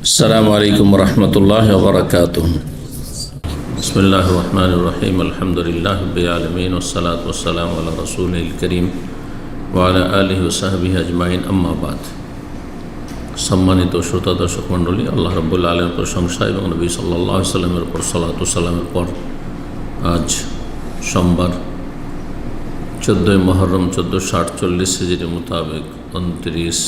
আসসালামু আলাইকুম রহমতুল্লাহি ওয়া বারাকাতুহু। বিসমিল্লাহির রহমানির রহিম। আলহামদুলিল্লাহি রাব্বিল আলামিন ওয়াসসালাতু ওয়াসসালামু আলা রাসূলিল কারীম ওয়া আলা আলিহি ওয়া সাহবিহি আজমাইন, আম্মা বাদ। সম্মানিত শ্রোতা দর্শক মণ্ডলী, আল্লাহ রাব্বুল আলামিনের প্রশংসা এবং নবী সাল্লাল্লাহু আলাইহি সাল্লামের উপর সালাতু ওয়া সালামের পর আজ সোমবার 14 মুহররম 1448 হিজরি মোতাবেক 29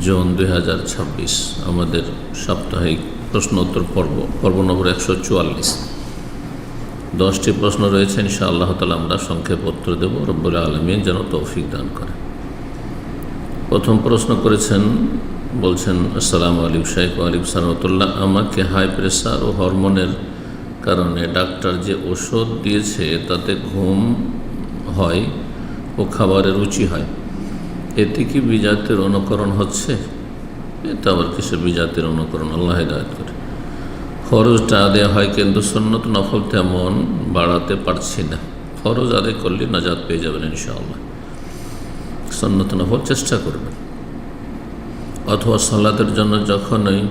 জুন 2026 আমাদের সাপ্তাহিক প্রশ্ন উত্তর পর্ব নম্বর 144। 10টি প্রশ্ন রয়েছে, ইনশাআল্লাহ তাআলা আমরা সংক্ষেপে উত্তর দেব। রব্বুল আলামিন যেন তৌফিক দান করে। প্রথম প্রশ্ন করেছেন, বলছেন, আসসালামু আলাইকুম শাইখ। ওয়ালাইকুম সালাম। আমাকে হাই প্রেশার ও হরমোনের কারণে ডাক্তার যে ওষুধ দিয়েছে তাতে ঘুম হয় ও খাবারের রুচি হয়, এতে কি বিজাতের অনুকরণ হচ্ছে? এটা আবার কিসের বিজাতের অনুকরণ? আল্লাহ হিদায়াত করে। ফরজটা আদায় হয়, কিন্তু সুন্নত নফল তেমন বাড়াতে পারছি না। ফরজ আদায় করলে নাজাত পেয়ে যাবেন ইনশাআল্লাহ। সুন্নত নফল চেষ্টা করবেন, অথবা সালাতের জন্য যখনই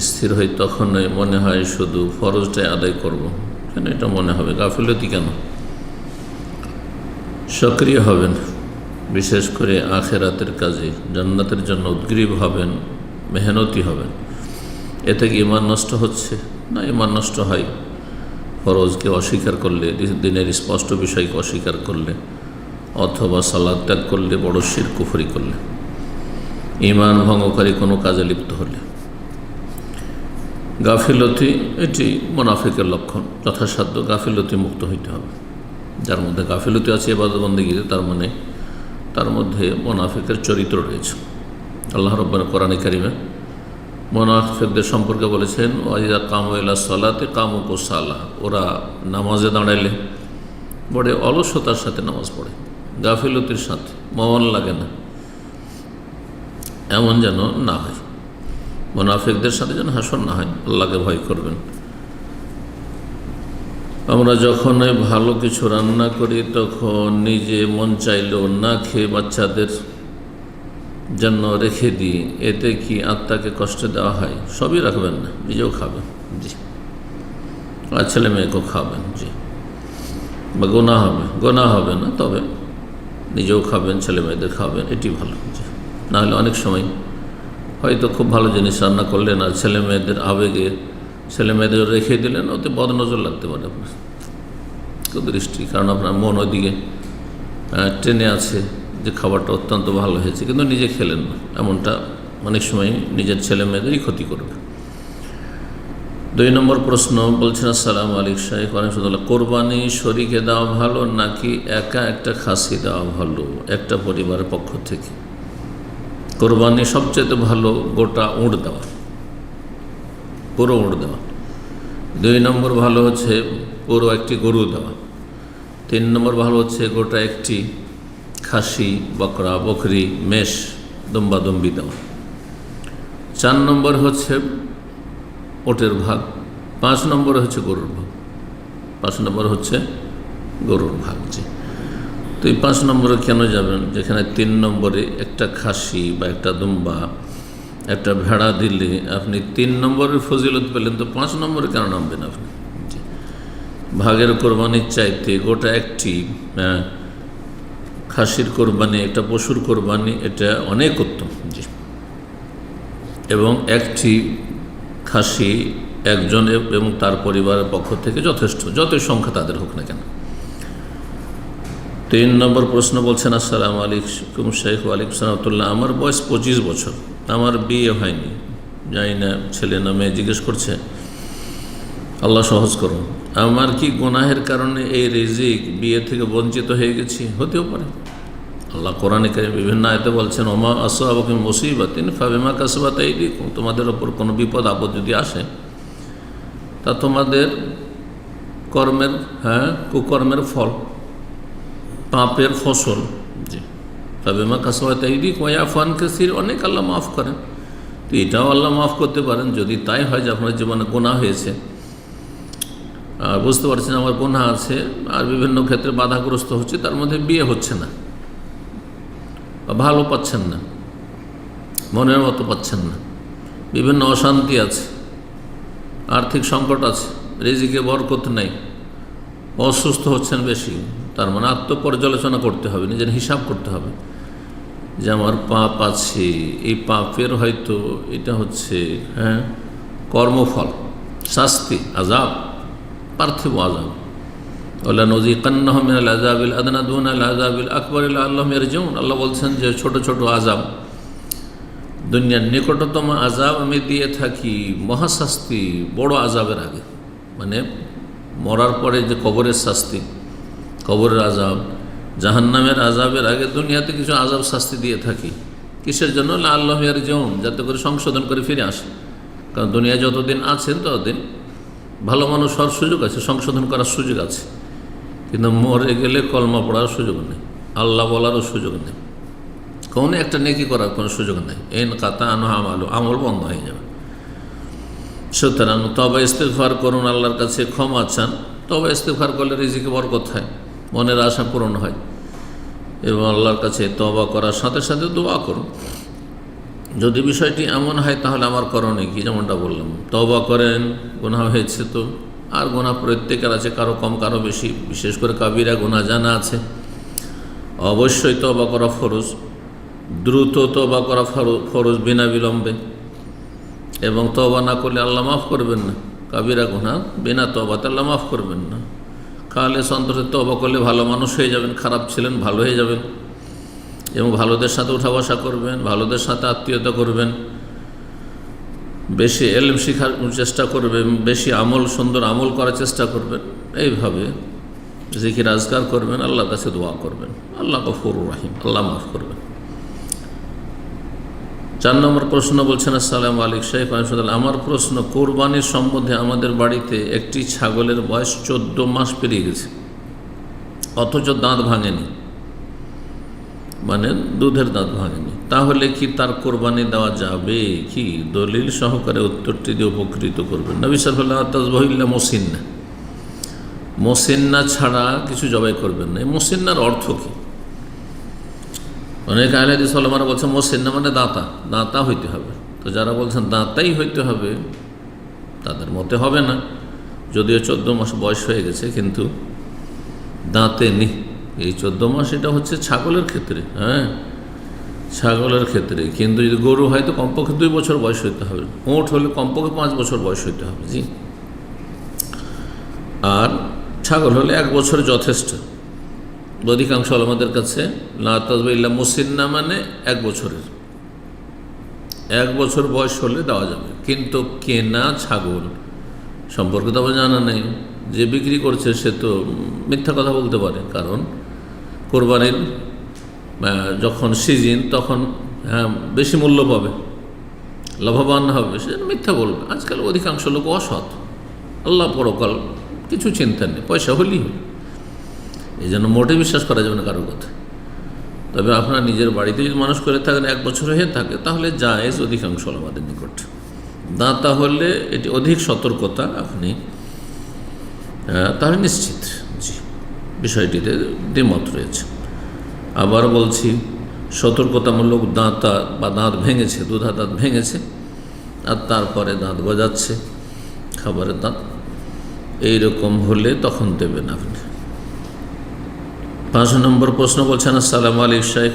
স্থির হই তখনই মনে হয় শুধু ফরজটাই আদায় করব, কেন এটা মনে হবে গাফিলতি কেন? সক্রিয় হবেন, বিশেষ করে আখেরাতের কাজে জান্নাতের জন্য উদ্গ্রীব হবেন, মেহনতি হবেন। এতে কি ঈমান নষ্ট হচ্ছে? না, ঈমান নষ্ট হয় ফরজকে অস্বীকার করলে, দিনের স্পষ্ট বিষয়কে অস্বীকার করলে, অথবা সালাত ত্যাগ করলে, বড় শিরক কুফরি করলে, ঈমান ভঙ্গকারী কোনো কাজে লিপ্ত হলে। গাফিলতি এটি মুনাফিকের লক্ষণ। যথাসাধ্য গাফিলতি মুক্ত হইতে হবে। যার মধ্যে গাফিলতি আছে ইবাদত বন্দেগীতে, তার মধ্যে মুনাফিকের চরিত্র রয়েছে। আল্লাহ রাব্বুল কোরআনে কারিমে মুনাফিকদের সম্পর্কে বলেছেন, ওয়াইযা কামু ইলা সালাতি কামু কুসালা। ওরা নামাজে দাঁড়াইলে বড় অলসতার সাথে নামাজ পড়ে, গাফিলতির সাথে, মন লাগে না। এমন যেন না হয়, মুনাফিকদের সাথে যেন হাসর না হয়। আল্লাহকে ভয় করবেন। আমরা যখন ভালো কিছু রান্না করি তখন নিজে মন চাইলেও না খেয়ে বাচ্চাদের জন্য রেখে দিই, এতে কি আত্মাকে কষ্ট দেওয়া হয়? সবই রাখবেন না, নিজেও খাবেন, জি, আর ছেলে মেয়েকেও খাবেন, জি। বা গোনা হবে না, তবে নিজেও খাবেন, ছেলে মেয়েদের খাবেন, এটি ভালো, জি। নাহলে অনেক সময় হয়তো খুব ভালো জিনিস রান্না করলেন আর ছেলে মেয়েদের আবেগে ছেলে মেয়েদের রেখে দিলেন, ওতে বদনজর লাগতে পারে আপনার দৃষ্টি, কারণ আপনার মন ওইদিকে টেনে আছে যে খাবারটা অত্যন্ত ভালো হয়েছে, কিন্তু নিজে খেলেন না। এমনটা অনেক সময় নিজের ছেলে মেয়েদেরই ক্ষতি করবে। 2 নম্বর প্রশ্ন, বলছেন, আসসালামু আলাইকুম শাইখ ওয়ারাহমাতুল্লাহ। কোরবানি শরীকে দেওয়া ভালো নাকি একা একটা খাসি দেওয়া ভালো একটা পরিবারের পক্ষ থেকে? কোরবানি সবচেয়ে ভালো গোটা উঁট দেওয়া, পুরো উঁট দেওয়া। 2 নম্বর ভালো হচ্ছে পুরো একটি গরু দেওয়া। 3 নম্বর ভালো হচ্ছে গোটা একটি খাসি, বকরা, বকরি, মেষ, দম্বা দম্বি দেওয়া। 4 নম্বর হচ্ছে ওটের ভাগ। 5 নম্বর হচ্ছে গরুর ভাগ। 5 নম্বর হচ্ছে গরুর ভাগ, জি। তো এই 5 নম্বরে কেন যাবেন, যেখানে 3 নম্বরে একটা খাসি বা একটা দুম্বা, একটা ভেড়া দিলে আপনি 3 নম্বরের ফজিলত পেলেন, তো 5 নম্বরে কেন নামবেন আপনি? জি, ভাগের কোরবানির চাইতে গোটা একটি খাসির কোরবানি, একটা পশুর কোরবানি, এটা অনেক উত্তম, জি। এবং একটি খাসি একজন এবং তার পরিবারের পক্ষ থেকে যথেষ্ট, যতই সংখ্যা তাদের হোক না কেন। 3 নম্বর প্রশ্ন, বলছেন, আসসালামু আলাইকুম শাইখ। ওয়ালাইকুম সালাম। আমার বয়স 25 বছর, আমার বিয়ে হয়নি, জানি না ছেলে না মেয়ে, জিজ্ঞেস করছে, আল্লাহ সহজ করুন। আমার কি গুনাহের কারণে এই রিজিক বিয়ে থেকে বঞ্চিত হয়ে গেছি? হতেও পারে। আল্লাহ কোরআনে কারিমে বিভিন্ন আয়াতে বলছেন, ওমা আসাবাকুম মুসিবাতিন ফাবিমা কাসাবাত আইদিকুম। তোমাদের ওপর কোনো বিপদ আপদ যদি আসে তা তোমাদের কর্মের, কুকর্মের ফল, পাপের ফসল, জি। ফাবিমা কাসাবাত আইদিকুম ওয়া ইয়াফু আন কাসীর। অনেক আল্লাহ মাফ করেন। তো এটাও আল্লাহ মাফ করতে পারেন যদি তাই হয় যে আপনার জীবনে গুনাহ হয়েছে, আর বুঝতে পারছেন আমার গুনাহ আছে, আর বিভিন্ন ক্ষেত্রে বাধাগ্রস্ত হচ্ছে, তার মধ্যে বিয়ে হচ্ছে না, ভালো পাচ্ছেন না, মনের মতো পাচ্ছেন না, বিভিন্ন অশান্তি আছে, আর্থিক সংকট আছে, রিজিকে বরকত নেই, অসুস্থ হচ্ছেন বেশি, তার মানে আত্মপর্যালোচনা করতে হবে, নিজের হিসাব করতে হবে যে আমার পাপ আছে, এই পাপের হয়তো এটা হচ্ছে কর্মফল, শাস্তি, আযাব, পার্থিব আযাব। ওয়ালা নুযিকান্নাহুম মিনাল আযাবিল আদনা দুনাল আযাবিল আকবার লাআল্লাহুম ইয়ারজিউন। আল্লাহ বলছেন যে ছোট ছোট আযাব, দুনিয়ার নিকটতম আযাব আমি দিয়ে থাকি মহাশাস্তি বড় আযাবের আগে, মানে মরার পরে যে কবরের শাস্তি, কবরের আযাব, জাহান্নামের আযাবের আগে দুনিয়াতে কিছু আযাব শাস্তি দিয়ে থাকি। কিসের জন্য? লাআল্লাহুম ইয়ারজিউন, যাতে করে সংশোধন করে ফিরে আসে। কারণ দুনিয়া যতদিন আছেন ততদিন ভালো মানুষ হওয়ার সুযোগ আছে, সংশোধন করার সুযোগ আছে, কিন্তু মরে গেলে কলমা পড়ার সুযোগ নেই, আল্লাহ বলারও সুযোগ নেই, কোনো একটা নেকি করার কোনো সুযোগ নেই। এন কাতা আনহা আমালু, আমল বন্ধ হয়ে যাবে। সুতরাং তওবা ইস্তিগফার করুন, আল্লাহর কাছে ক্ষমা চান। তওবা ইস্তিগফার করলে রিজিকে বরকত হয়, মনের আশা পূরণ হয়, এবং আল্লাহর কাছে তওবা করার সাথে সাথে দোয়া করুন। যদি বিষয়টি এমন হয় তাহলে আমার করণীয় কি? যেমনটা বললাম, তওবা করেন, গুনাহ হয়েছে তো, আর গুনাহ প্রত্যেকের আছে, কারো কম কারো বেশি, বিশেষ করে কাবিরা গুনাহ জানা আছে, অবশ্যই তওবা করা ফরজ, দ্রুত তওবা করা ফরজ, বিনা বিলম্বে। এবং তওবা না করলে আল্লাহ মাফ করবেন না, কাবিরা গুনাহ বিনা তওবাতে আল্লাহ মাফ করবেন না। খালেস অন্তরে তওবা করলে ভালো মানুষ হয়ে যাবেন, খারাপ ছিলেন ভালো হয়ে যাবেন, এবং ভালোদের সাথে উঠা বসা করবেন, ভালোদের সাথে আত্মীয়তা করবেন, বেশি এলম শেখার চেষ্টা করবেন, বেশি আমল, সুন্দর আমল করার চেষ্টা করবেন। এইভাবে জিকির আজকার করবেন, আল্লাহর কাছে দোয়া করবেন, আল্লাহ গফুরুর রহিম, আল্লাহ মাফ করবেন। 4 নম্বর প্রশ্ন বলছেন, আসসালামু আলাইকুম শেখ, আমার প্রশ্ন, কোরবানির সম্বন্ধে আমাদের বাড়িতে একটি ছাগলের বয়স 14 মাস পেরিয়ে গেছে, অথচ দাঁত ভাঙেনি, মানে দুধের দাঁত ভাঙেনি, তাহলে কি তার কোরবানি দেওয়া যাবে কি? দলিল সহকারে উত্তরটি দিয়ে উপকৃত করবেন। নবী সাল্লাল্লাহু আলাইহি ওয়াসাল্লাম তাযবাহিল্লা মুসিন্না, মুসিন্না ছাড়া কিছু জবাই করবেন না। মুসিন্নার অর্থ কি? অনেক আহলে হাদিস ওলামারা বলছেন মুসিন্না মানে দাঁতা, দাঁতা হইতে হবে। তো যারা বলছেন দাঁতাই হইতে হবে তাদের মতে হবে না, যদিও 14 মাস বয়স হয়ে গেছে কিন্তু দাঁতে নেই। এই 14 মাস এটা হচ্ছে ছাগলের ক্ষেত্রে, ছাগলের ক্ষেত্রে, কিন্তু যদি গরু হয় তো কমপক্ষে 2 বছর বয়স হইতে হবে, উট হলে কমপক্ষে 5 বছর বয়স হইতে হবে, জি। আর ছাগল হলে 1 বছর যথেষ্ট। অধিকাংশ আমাদের কাছে লা তাযবাইল্লা মুসিন্না মানে 1 বছরের, 1 বছর বয়স হলে দেওয়া যাবে। কিন্তু কেনা ছাগল সম্পর্কে তো আমার জানা নেই, যে বিক্রি করছে সে তো মিথ্যা কথা বলতে পারে, কারণ কোরবানির যখন সিজন তখন বেশি মূল্য পাবে, লাভবান হবে, সে মিথ্যা বলবে। আজকাল অধিকাংশ লোক অসৎ, আল্লাহ পরকাল কিছু চিন্তা নেই, পয়সা হলেই হবে, এই জন্য মোটে বিশ্বাস করা যাবে না কারোর কথা। তবে আপনার নিজের বাড়িতে যদি মানুষ করে থাকেন 1 বছর হয়ে থাকে তাহলে জায়েজ অধিকাংশ আমাদের নিকট। দাঁতা হলে এটি অধিক সতর্কতা, আপনি তাহলে নিশ্চিত, জি, বিষয়টিতে দ্বিমত রয়েছে। আবার বলছি, সতর্কতামূলক দাঁতা বা দাঁত ভেঙেছে, দুধা দাঁত ভেঙেছে আর তারপরে দাঁত গজাচ্ছে, খাবারের দাঁত, এইরকম হলে তখন দেবেন আপনি। 5 নম্বর প্রশ্ন বলছেন, আসসালামু আলাইকুম শেখ,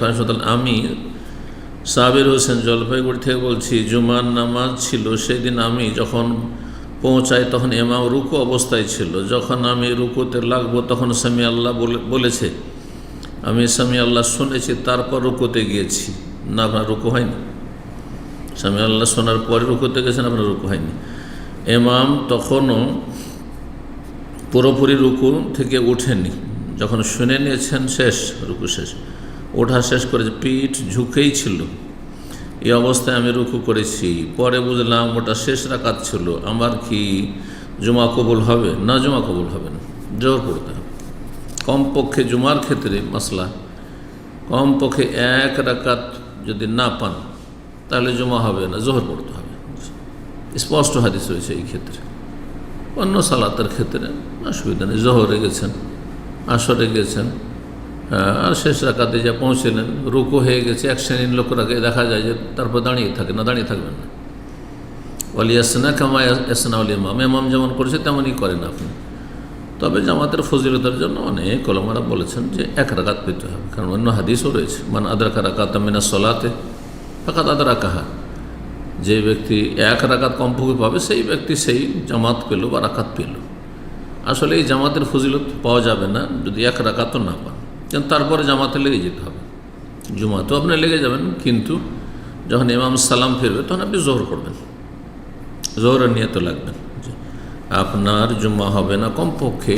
আমি সাবির হোসেন জলপাইগুড়ি থেকে বলছি। জুমার নামাজ ছিল, সেদিন আমি যখন পৌঁছাই তখন ইমাম রুকু অবস্থায় ছিল। যখন আমি রুকুতে লাগবো তখন সামি আল্লাহ বলেছে, আমি সামি আল্লাহ শুনেছি, তারপর রুকুতে গিয়েছি। না, আপনার রুকু হয়নি, সামি আল্লাহ শোনার পরে রুকুতে গেছেন, আপনার রুকু হয়নি। ইমাম তখনও পুরোপুরি রুকু থেকে উঠেনি, যখন শুনে নিয়েছেন শেষ, রুকু শেষ, ওঠা শেষ করেছে, পিঠ ঝুঁকেই ছিল, এই অবস্থায় আমি রুকু করেছি। পরে বুঝলাম ওটা শেষ রাকাত ছিল, আমার কি জুমা কবুল হবে? না, জুমা কবুল হবে না, জোহর পড়তে হবে। কমপক্ষে জুমার ক্ষেত্রে মাসলা, কমপক্ষে 1 রাকাত যদি না পান তাহলে জুমা হবে না, জোহর পড়তে হবে, স্পষ্ট হাদিস রয়েছে এই ক্ষেত্রে। অন্য সালাতের ক্ষেত্রে অসুবিধা নেই, জোহরে গেছেন, আসরে গেছেন, আর শেষ রাকাতে যা পৌঁছলেন, রুকু হয়ে গেছে, এক শ্রেণীর লোকরাকে দেখা যায় যে তারপর দাঁড়িয়ে থাকে না, দাঁড়িয়ে থাকবেন না, ওয়ালিয়াসনা কামা ইয়াসনাউল ইমাম, ইমাম যেমন করেছে তেমনই করেন আপনি। তবে জামাতের ফজিলতের জন্য অনেক ওলামারা বলেছেন যে 1 রাকাত পেতে হবে, কারণ অন্য হাদিসও রয়েছে, মান আদরাকা রাকাতাম মিনাস সলাতে ফাকাদ আদরাকাহা, যে ব্যক্তি 1 রাকাত কমপক্ষে পাবে সেই ব্যক্তি সেই জামাত পেল বা রাকাত পেল। আসলে এই জামাতের ফজিলত পাওয়া যাবে না যদি 1 রাকাতও না পান, কিন্তু তারপরে জামাতে লেগে যেতে হবে। জুমাতেও আপনি লেগে যাবেন, কিন্তু যখন ইমাম সালাম ফিরবে তখন আপনি জোহর করবেন, জোহরের নিয়ত লাগবেন। আপনার জুমা হবে না কমপক্ষে,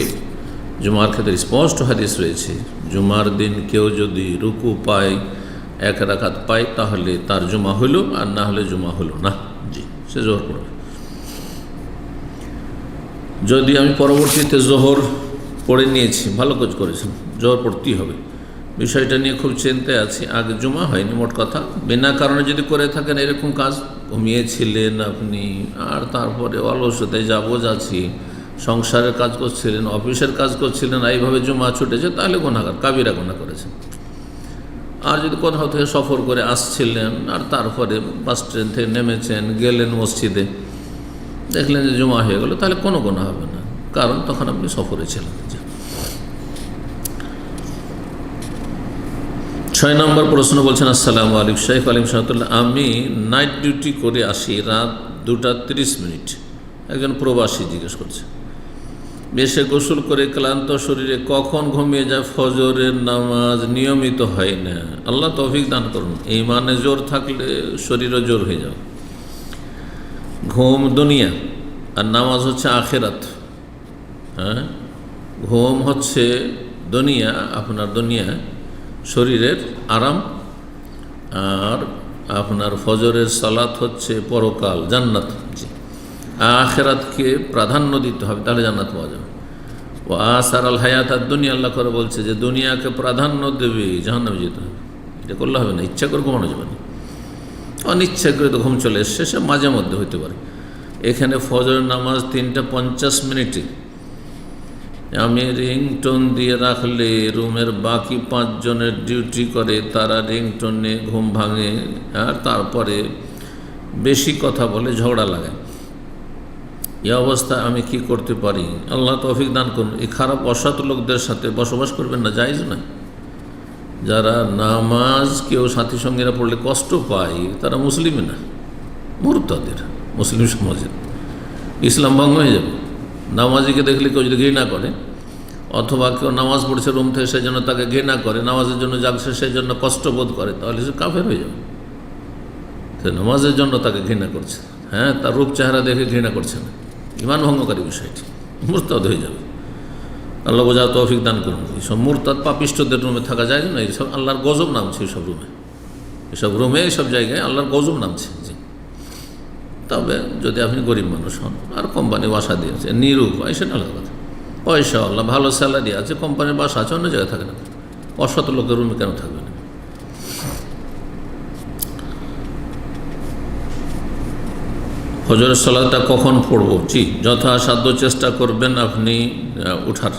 জুমার ক্ষেত্রে স্পষ্ট হাদিস রয়েছে, জুমার দিন কেউ যদি রুকু পায় 1 রাকাত পায় তাহলে তার জুমা হলো, আর না হলে জুমা হলো না। জি, সে জোহর করবে। যদি আমি পরবর্তীতে জোহর পড়ে নিয়েছি, ভালো কাজ করেছেন, জোহর পড়তেই হবে, বিষয়টা নিয়ে খুব চিন্তায় আছি, আগে জুমা হয়নি মোট কথা, বিনা কারণে যদি করে থাকেন এরকম কাজ, ঘুমিয়েছিলেন আপনি আর তারপরে অলসতায় যাচ্ছি, সংসারের কাজ করছিলেন, অফিসের কাজ করছিলেন, এইভাবে জুমা ছুটেছে, তাহলে গুনাহগার, কাবিরা গুনাহ করেছেন। আর যদি কোথাও থেকে সফর করে আসছিলেন আর তারপরে বাস ট্রেন থেকে নেমেছেন, গেলেন মসজিদে, দেখলেন যে জুমা হয়ে গেল, তাহলে কোনো গুনাহ হবে না, কারণ তখন আপনি সফরে ছিলেন। 6 নম্বর প্রশ্ন বলছেন, আসসালামু আলাইকুম শাইখ আলিম সাহাতুল্লাহ, আমি নাইট ডিউটি করে আসি রাত 2:30। একজন প্রবাসী জিজ্ঞেস করছে, বেশে গোসল করে ক্লান্ত শরীরে কখন ঘুমিয়ে যায়, ফজরের নামাজ নিয়মিত হয় না, আল্লাহ তৌফিক দান করুন। ঈমানে জোর থাকলে শরীরও জোর হয়ে যাবে। ঘুম দুনিয়া আর নামাজ হচ্ছে আখেরাত। হ্যাঁ, ঘুম হচ্ছে দুনিয়া, আপনার দুনিয়া শরীরের আরাম, আর আপনার ফজরের সালাত হচ্ছে পরকাল, জান্নাত। জি, আখেরাতকে প্রাধান্য দিতে হবে, তাহলে জান্নাত পাওয়া যাবে। ও আসার আল হায়াত আর দুনিয়া, আল্লাহ করে বলছে যে দুনিয়াকে প্রাধান্য দেবে, জাহান্নামে যেতে হবে। এটা করলে হবে না, ইচ্ছা করে ঘুমানো যাবে না, অনিচ্ছা করে তো ঘুম চলে এসছে, সে মাঝে মধ্যে হইতে পারে। এখানে ফজরের নামাজ 3:50 আমি রিংটোন দিয়ে রাখলে রুমের বাকি 5 জনের ডিউটি করে, তারা রিংটোনে ঘুম ভাঙে আর তারপরে বেশি কথা বলে, ঝগড়া লাগায়। এই অবস্থায় আমি কি করতে পারি? আল্লাহ তৌফিক দান করুন। এই খারাপ অসৎ লোকদের সাথে বসবাস করবেন না, জায়েজ নয়। যারা নামাজ কেউ সাথী সঙ্গীরা পড়লে কষ্ট পায়, তারা মুসলিমই না, মুরতাদের, মুসলিম সমাজের ইসলাম ভঙ্গ হয়ে যাবে। নামাজিকে দেখলে কেউ যদি ঘৃণা করে, অথবা কেউ নামাজ পড়ছে রুম থেকে সেই জন্য তাকে ঘৃণা করে, নামাজের জন্য জাগছে সেই জন্য কষ্টবোধ করে, তাহলে সে কাফের হয়ে যাবে। সে নামাজের জন্য তাকে ঘৃণা করছে, হ্যাঁ, তার রূপ চেহারা দেখে ঘৃণা করছে না, ঈমান ভঙ্গকারী বিষয়টি, মুরতাদ হয়ে যাবে। আল্লাহ বোঝা তৌফিক দান করুন। এইসব মুরতাদ পাপিষ্টদের রুমে থাকা যায় না, এইসব আল্লাহর গজব নামছে, এইসব রুমে এইসব জায়গায় আল্লাহর গজব নামছে। জি, তবে যদি আপনি গরিব মানুষ হন আর কোম্পানি বাসা দিয়েছে, নিরুপায়, সেটা আলাদা কথা। পয়সা আল্লাহ, ভালো স্যালারি আছে, কোম্পানির বাসা আছে, অন্য জায়গায় থাকে না, অসৎ লোকের রুমে কেন থাকবে না? ফজরের সালাতটা কখন পড়ব? জি, যথাসাধ্য চেষ্টা করবেন আপনি উঠার,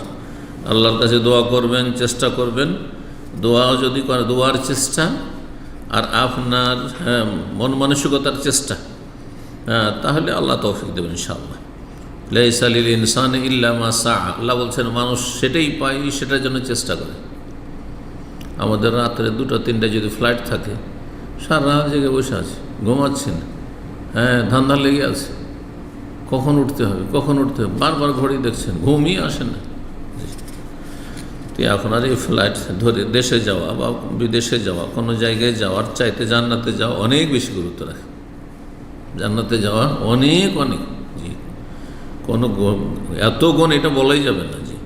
আল্লাহর কাছে দোয়া করবেন, চেষ্টা করবেন। দোয়া যদি করে, দোয়ার চেষ্টা আর আপনার মন মানসিকতার চেষ্টা, তাহলে আল্লাহ তৌফিক দেবেন ইনশাআল্লাহ। লাইসা লিল ইনসানি ইল্লা মা সা, আল্লাহ বলছেন মানুষ সেটাই পায়, সেটার জন্য চেষ্টা করে। আমাদের রাত্রে 2-3 যদি ফ্লাইট থাকে, সারা রাত জেগে বসে আছে, ঘুমাচ্ছেন, হ্যাঁ, ধান্দা লেগে আছে, কখন উঠতে হবে, বারবার ঘড়ি দেখছেন, ঘুমই আসে না। তো এখন আর এই ফ্লাইট ধরে দেশে যাওয়া বা বিদেশে যাওয়া, কোনো জায়গায় যাওয়ার চাইতে জান্নাতে যাওয়া অনেক বেশি গুরুত্ব রাখে। জান্নাতে যাওয়া অনেক জি, কোনো এত গুণ এটা বলাই যাবে না। জি,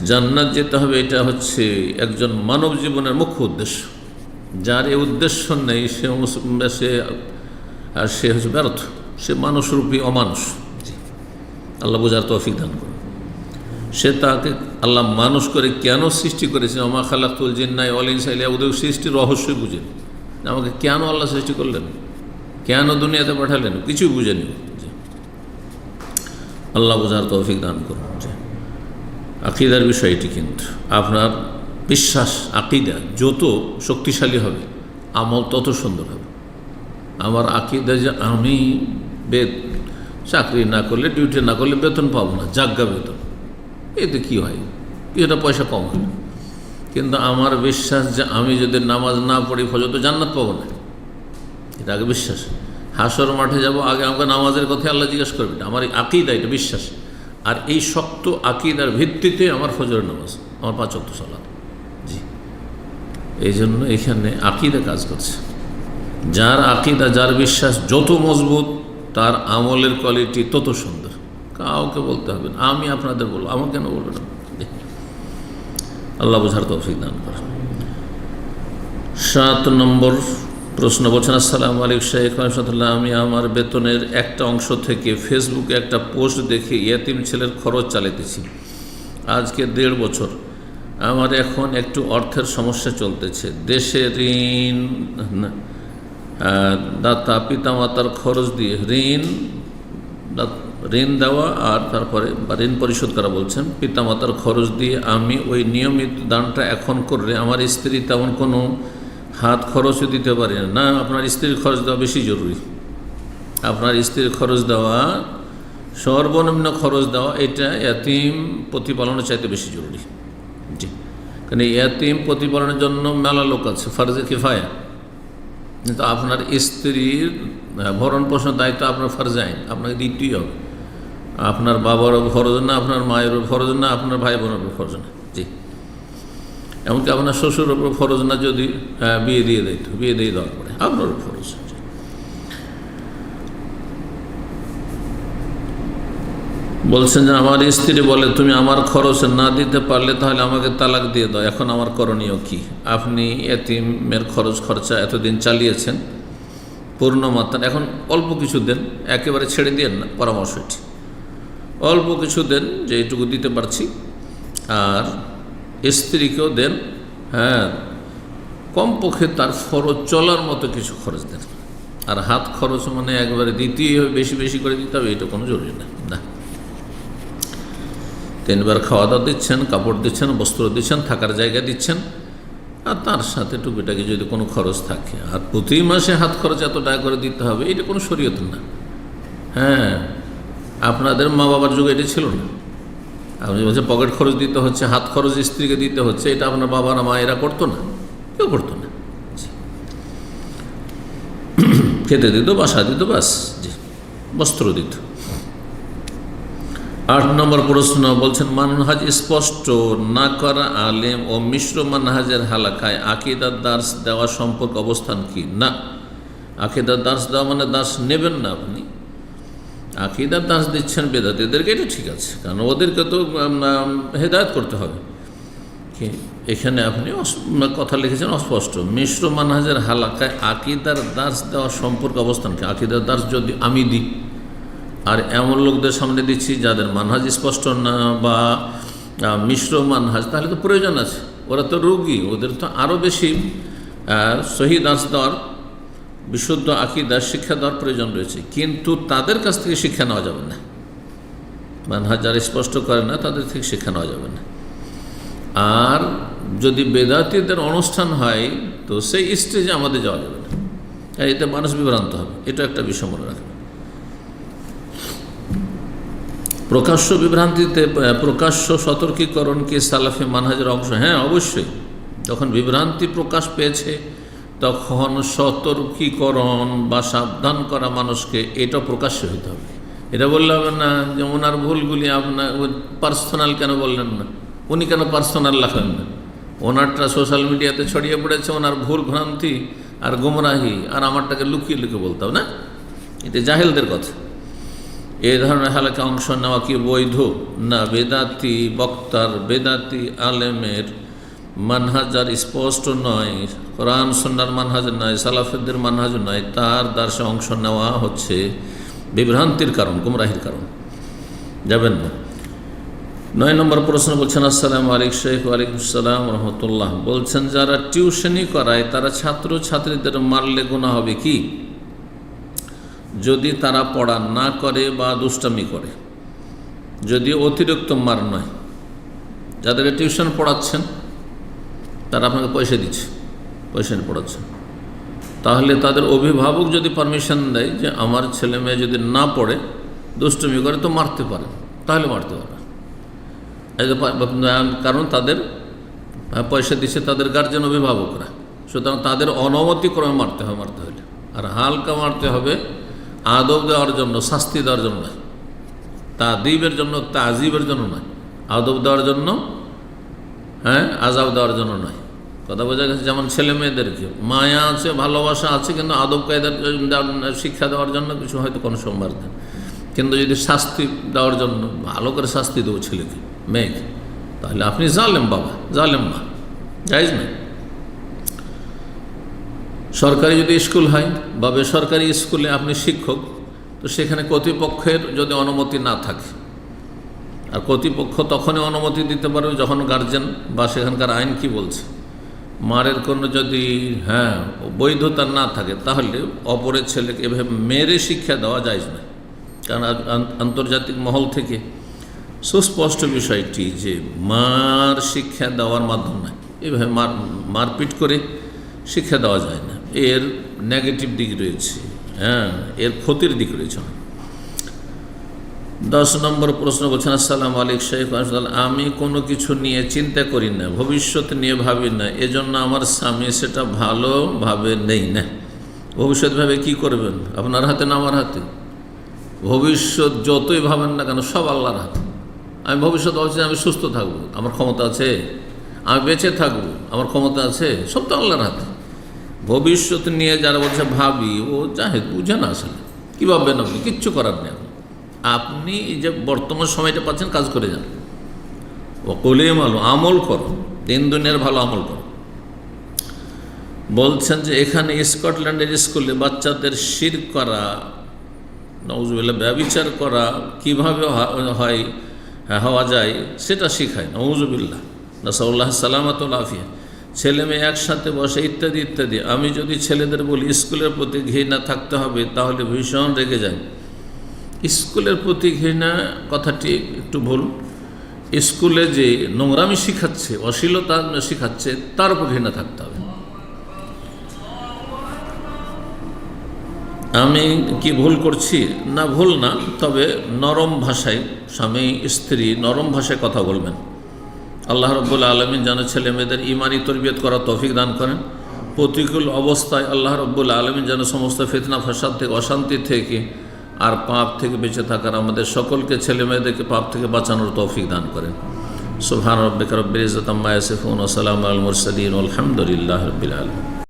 জান্নাত যেতে হবে, এটা হচ্ছে একজন মানব জীবনের মুখ্য উদ্দেশ্য। যার এই উদ্দেশ্য নেই সে হচ্ছে ব্যর্থ, সে মানুষরূপী অমানুষ। জি, আল্লাহ বোঝার তৌফিক দান করুন। সে তাকে আল্লাহ মানুষ করে কেন সৃষ্টি করেছে, ওমা খালাকতুল জিন্না ওয়াল ইনসা ইল্লা ওদের সৃষ্টির রহস্যই বুঝেন, আমাকে কেন আল্লাহ সৃষ্টি করলেন, কেন দুনিয়াতে পাঠালেন, কিছু বুঝেনি। জি, আল্লাহ বোঝার তৌফিক দান করুন। জি, আকীদার বিষয়টি কিন্তু আপনার বিশ্বাস, আকীদা যত শক্তিশালী হবে, আমল তত সুন্দর হবে। আমার আকীদা যে আমি চাকরি না করলে, ডিউটি না করলে বেতন পাবো না, জাগা বেতন, এতে কি হয়, এটা পয়সা কম হয়। কিন্তু আমার বিশ্বাস যে আমি যদি নামাজ না পড়ি ফজর তো জান্নাত পাবো না, এটা আগে বিশ্বাস। হাসর মাঠে যাব, আগে আমাকে নামাজের কথা আল্লাহ জিজ্ঞেস করবে, আমার এই আকীদা, এটা বিশ্বাস। আর এই শক্ত আকীদার ভিত্তিতে আমার ফজরের নামাজ, আমার 5 ওয়াক্ত সালাত। জি, এই জন্য এখানে আকীদা কাজ করছে। যার আকীদা, যার বিশ্বাস যত মজবুত, তার আমলের কোয়ালিটি তত সুন্দর। কাউকে বলতে হবে না, আমি আপনাদের বলবো, আমার কেন বলবো না? আল্লাহ বোঝার তৌফিক দান করেন। 7 নম্বর প্রশ্ন বলছেন, আসসালামু আলাইকুম শেখ রহমতুল্লাহ, আমি আমার বেতনের একটা অংশ থেকে ফেসবুকে একটা পোস্ট দেখে ইয়েতিম ছেলের খরচ চালাতেছি আজকে 1.5 বছর। আমার এখন একটু অর্থের সমস্যা চলতেছে। দেশে ঋণ দাতা পিতামাতার খরচ দিয়ে ঋণ দেওয়া, আর তারপরে ঋণ পরিশোধ করা বলছেন, পিতামাতার খরচ দিয়ে আমি ওই নিয়মিত দানটা এখন করলে আমার স্ত্রী তেমন কোনো হাত খরচও দিতে পারে না। আপনার স্ত্রীর খরচ দেওয়া বেশি জরুরি। আপনার স্ত্রীর খরচ দেওয়া, সর্বনিম্ন খরচ দেওয়া, এটা ইয়াতিম প্রতিপালনের চাইতে বেশি জরুরি। জি, কারণ ইয়াতিম প্রতিপালনের জন্য মেলা লোক আছে, ফরজে কিফায়া। কিন্তু আপনার স্ত্রীর ভরণ পোষণ দায়িত্ব আপনার ফরজে আইন, আপনাকে দিতেই হবে। আপনার বাবারও ফরজ না, আপনার মায়েরও ফরজ না, আপনার ভাই বোনেরও ফরজ না। জি, এমনকি আপনার শ্বশুরের উপর ফরজ না, যদি বিয়ে দিয়ে দিত, বিয়ে দিয়ে দেওয়ার পরে আপনারও ফরজ। বলছেন যে আমার স্ত্রী বলে, তুমি আমার খরচ না দিতে পারলে তাহলে আমাকে তালাক দিয়ে দাও, এখন আমার করণীয় কি? আপনি এতিমের খরচা এতদিন চালিয়েছেন পূর্ণ মাত্রা, এখন অল্প কিছু দেন, একেবারে ছেড়ে দিয়েন না। পরামর্শ এটি, অল্প কিছু দেন, যে এইটুকু দিতে পারছি, আর স্ত্রীকেও দেন, হ্যাঁ, কমপক্ষে তার খরচ চলার মতো কিছু খরচ দেন। আর হাত খরচ মানে একবারে দিতেই হবে, বেশি বেশি করে দিতে হবে, এটা কোনো জরুরি না। 3 বার খাওয়া দাওয়া দিচ্ছেন, কাপড় দিচ্ছেন, বস্ত্র দিচ্ছেন, থাকার জায়গা দিচ্ছেন, আর তার সাথে টুকিটাকি যদি কোনো খরচ থাকে। আর প্রতি মাসে হাত খরচ এত টাকা করে দিতে হবে, এটা কোনো শরীয়ত না। হ্যাঁ, আপনাদের মা বাবার যুগে এটা ছিল না। আপনি বলছেন পকেট খরচ দিতে হচ্ছে, হাত খরচ স্ত্রীকে দিতে হচ্ছে, এটা আপনার বাবারা মায়েরা করতো না, কেউ করতো না। খেতে দিত, বাসা দিত, বাস, জি, বস্ত্র দিত। 8 নম্বর প্রশ্ন বলছেন, মানহাজ স্পষ্ট না করা আলেম ও মিশ্র মানহাজের হালাকায় আকীদার দার্স দেওয়া সম্পর্ক অবস্থান কি? না, আকীদার দার্স দেওয়া মানে দার্স নেবেন না। আপনি আকীদার দার্স দিচ্ছেন বেদাতীদেরকে, এটা ঠিক আছে, কারণ ওদেরকে তো হেদায়েত করতে হবে। এখানে আপনি কথা লিখেছেন অস্পষ্ট। মিশ্র মানহাজের হালাকায় আকীদার দার্স দেওয়া সম্পর্ক অবস্থান কি? আকীদার দার্স যদি আমি দিই, আর এমন লোকদের সামনে দিচ্ছি যাদের মানহাজ স্পষ্ট না বা মিশ্র মানহাজ, তাহলে তো প্রয়োজন আছে। ওরা তো রোগী, ওদের তো আরও বেশি সহি দার্স দেওয়ার, বিশুদ্ধ আকীদার শিক্ষা দেওয়ার প্রয়োজন রয়েছে। কিন্তু তাদের কাছ থেকে শিক্ষা নেওয়া যাবে না। মানহাজ যারা স্পষ্ট করে না, তাদের থেকে শিক্ষা নেওয়া যাবে না। আর যদি বেদাতীদের অনুষ্ঠান হয়, তো সেই স্টেজে আমাদের যাওয়া যাবে না, এতে মানুষ বিভ্রান্ত হবে। এটা একটা বিষয় মনে রাখবে। প্রকাশ্য বিভ্রান্তিতে প্রকাশ্য সতর্কীকরণ কি সালাফি মানহাজের অংশ? হ্যাঁ, অবশ্যই। যখন বিভ্রান্তি প্রকাশ পেয়েছে, তখন সতর্কীকরণ বা সাবধান করা মানুষকে এটা প্রকাশ্য হইতে হবে। এটা বললে হবে না যে ওনার ভুলগুলি আপনার পার্সোনাল কেন বললেন না, উনি কেন পার্সোনাল লেখেন না, ওনারটা সোশ্যাল মিডিয়াতে ছড়িয়ে পড়েছে, ওনার ভুল ভ্রান্তি আর গোমরাহি, আর আমারটাকে লুকিয়ে লুকিয়ে বলতে হবে না। এটা জাহেলদের কথা। এ ধরনের হালাকা অংশ নেওয়া কি বৈধ? না, বেদাতি বক্তার, বেদাতি আলেমের মানহাজ আর স্পষ্ট নয়, কোরআন সুন্নাহর মানহাজ নয়, সালাফেদের মানহাজ নয়, তার দার্শে অংশ নেওয়া হচ্ছে বিভ্রান্তির কারণ, গুমরাহির কারণ, যাবেন না। 9 নম্বর প্রশ্ন বলছেন, আসসালামু আলাইকুম শেখ। ওয়ালাইকুম আসসালাম রহমতুল্লাহ। বলছেন, যারা টিউশনি করায় তারা ছাত্র ছাত্রীদের মারলে গুনাহ হবে কি যদি তারা পড়া না করে বা দুষ্টামি করে? যদি অতিরিক্ত মার নয়। যাদেরকে টিউশন পড়াচ্ছেন তারা আপনাকে পয়সা দিচ্ছে, পয়সা নিয়ে পড়াচ্ছেন, তাহলে তাদের অভিভাবক যদি পারমিশন দেয় যে আমার ছেলে মেয়ে যদি না পড়ে দুষ্টুমি করে তো মারতে পারে, তাহলে মারতে পারে। কারণ তাদের পয়সা দিচ্ছে তাদের গার্জেন অভিভাবকরা, সুতরাং তাদের অনুমতিক্রমে মারতে হলে। আর হালকা মারতে হবে আদব দেওয়ার জন্য, শাস্তি দেওয়ার জন্য নয়, তাদিবের জন্য, তাজিবের জন্য নয়, আদব দেওয়ার জন্য, আজাব দেওয়ার জন্য নয়। কথা বোঝা গেছে? যেমন ছেলে মেয়েদেরকে মায়া আছে, ভালোবাসা আছে, কিন্তু আদব কায়দার শিক্ষা দেওয়ার জন্য কিছু হয়তো কোনো সোমবার দেন, কিন্তু যদি শাস্তি দেওয়ার জন্য ভালো করে শাস্তি দেবো ছেলেকে মেয়েকে, তাহলে আপনি জালেম বাবা, জালেম মা, জায়েজ নয়। সরকারি যদি স্কুল হয় বা বেসরকারি স্কুলে আপনি শিক্ষক, তো সেখানে কর্তৃপক্ষের যদি অনুমতি না থাকে, আর কর্তৃপক্ষ তখনই অনুমতি দিতে পারবে যখন গার্জেন বা সেখানকার আইন কি বলছে, মারের কোনো যদি বৈধতা না থাকে, তাহলে অপরের ছেলেকে এভাবে মেরে শিক্ষা দেওয়া যায় না। কারণ আন্তর্জাতিক মহল থেকে সুস্পষ্ট বিষয়টি যে মার শিক্ষা দেওয়ার মাধ্যম নয়, এভাবে মারপিট করে শিক্ষা দেওয়া যায় না। এর নেগেটিভ দিক রয়েছে, এর ক্ষতির দিক রয়েছে। 10 নম্বর প্রশ্ন বলছেন, আসসালামু আলাইকুম শেখ, আমি কোনো কিছু নিয়ে চিন্তা করি না, ভবিষ্যৎ নিয়ে ভাবি না, এজন্য আমার স্বামী সেটা ভালোভাবে নেই না। ভবিষ্যৎভাবে কি করবেন? আপনার হাতে না আমার হাতে? ভবিষ্যৎ যতই ভাবেন না কেন, সব আল্লাহর হাতে। আমি ভবিষ্যৎ ভাবছি আমি সুস্থ থাকবো, আমার ক্ষমতা আছে, আমি বেঁচে থাকবো, আমার ক্ষমতা আছে, সব তো আল্লাহর হাতে। ভবিষ্যৎ নিয়ে যারা বলছে ভাবি, ও যাহে বুঝে না, আসলে কী ভাববেন আপনি? কিচ্ছু করার নেই। আপনি যে বর্তমান সময়টা পাচ্ছেন, কাজ করে যান, ও কলিম আলো আমল করো, দিন দুনিয়ার ভালো আমল করো। বলছেন যে এখানে স্কটল্যান্ডের স্কুলে বাচ্চাদের শিরক করা, নাউজুবিল্লাহ, ব্যভিচার করা কীভাবে হওয়া যায় সেটা শেখায়। নাউজুবিল্লাহ, নাসাউল্লাহ সালামাতুল আফিয়া। ছেলে মেয়ে একসাথে বসে ইত্যাদি ইত্যাদি। আমি যদি ছেলেদের বলি স্কুলের প্রতি ঘৃণা থাকতে হবে, তাহলে ভীষণ রেগে যায়। স্কুলের প্রতি ঘৃণা কথাটি একটু ভুল। স্কুলে যে নোংরামি শিখাচ্ছে, অশ্লীলতা শিখাচ্ছে, তার উপর ঘৃণা থাকতে হবে। আমি কি ভুল করছি? না, ভুল না, তবে নরম ভাষায় স্বামী স্ত্রী নরম ভাষায় কথা বলবেন। আল্লাহ রাব্বুল আলামিন যেন ছেলে মেয়েদের ইমানি তরবিয়ত করার তৌফিক দান করেন। প্রতিকূল অবস্থায় আল্লাহ রাব্বুল আলামিন যেন সমস্ত ফিতনা ফাসাদ থেকে, অশান্তি থেকে আর পাপ থেকে বেঁচে থাকার আমাদের সকলকে, ছেলে মেয়েদেরকে পাপ থেকে বাঁচানোর তৌফিক দান করেন। সুবহান রাব্বিকা রাব্বিল ইজ্জাতি আম্মা ইয়াসিফুন ওয়া সালামুন আলাল মুরসালিন ওয়া আলহামদুলিল্লাহি রাব্বিল আলামিন।